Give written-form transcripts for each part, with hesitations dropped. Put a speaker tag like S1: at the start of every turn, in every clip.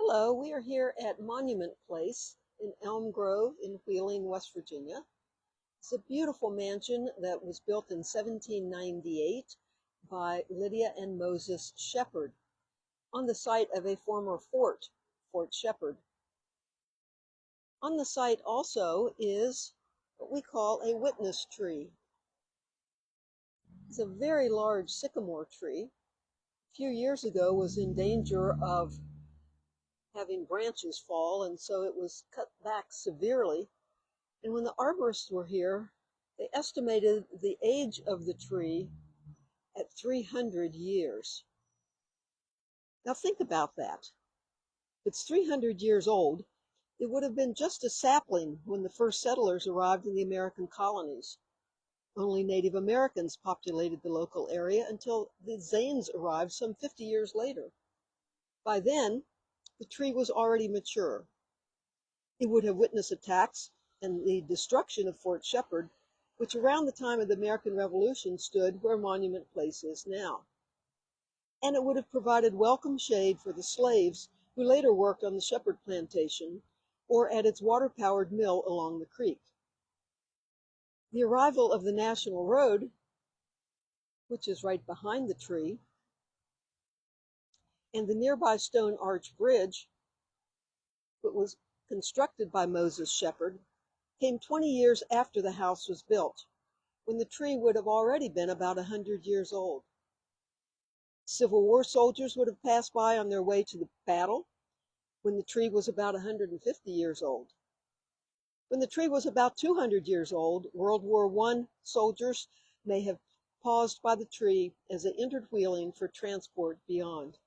S1: Hello, we are here at Monument Place in Elm Grove in Wheeling, West Virginia. It's a beautiful mansion that was built in 1798 by Lydia and Moses Shepherd on the site of a former fort, Fort Shephard. On the site also is what we call a witness tree. It's a very large sycamore tree. A few years ago was in danger of having branches fall, and so it was cut back severely. And when the arborists were here, they estimated the age of the tree at 300 years. Now think about that. If it's 300 years old, it would have been just a sapling when the first settlers arrived in the American colonies. Only Native Americans populated the local area until the Zanes arrived some 50 years later. By then, the tree was already mature. It would have witnessed attacks and the destruction of Fort Shepherd, which around the time of the American Revolution stood where Monument Place is now. And it would have provided welcome shade for the slaves who later worked on the Shepherd plantation or at its water-powered mill along the creek. The arrival of the National Road, which is right behind the tree, and the nearby Stone Arch Bridge, that was constructed by Moses Shepherd, came 20 years after the house was built, when the tree would have already been about 100 years old. Civil War soldiers would have passed by on their way to the battle when the tree was about 150 years old. When the tree was about 200 years old, World War I soldiers may have paused by the tree as they entered Wheeling for transport beyond.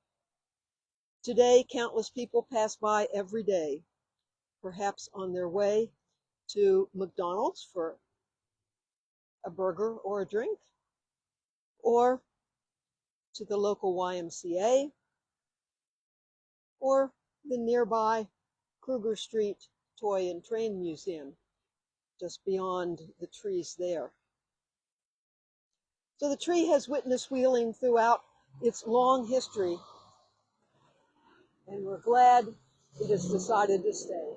S1: Today, countless people pass by every day, perhaps on their way to McDonald's for a burger or a drink, or to the local YMCA, or the nearby Kruger Street Toy and Train Museum, just beyond the trees there. So the tree has witnessed Wheeling throughout its long history, and we're glad it has decided to stay.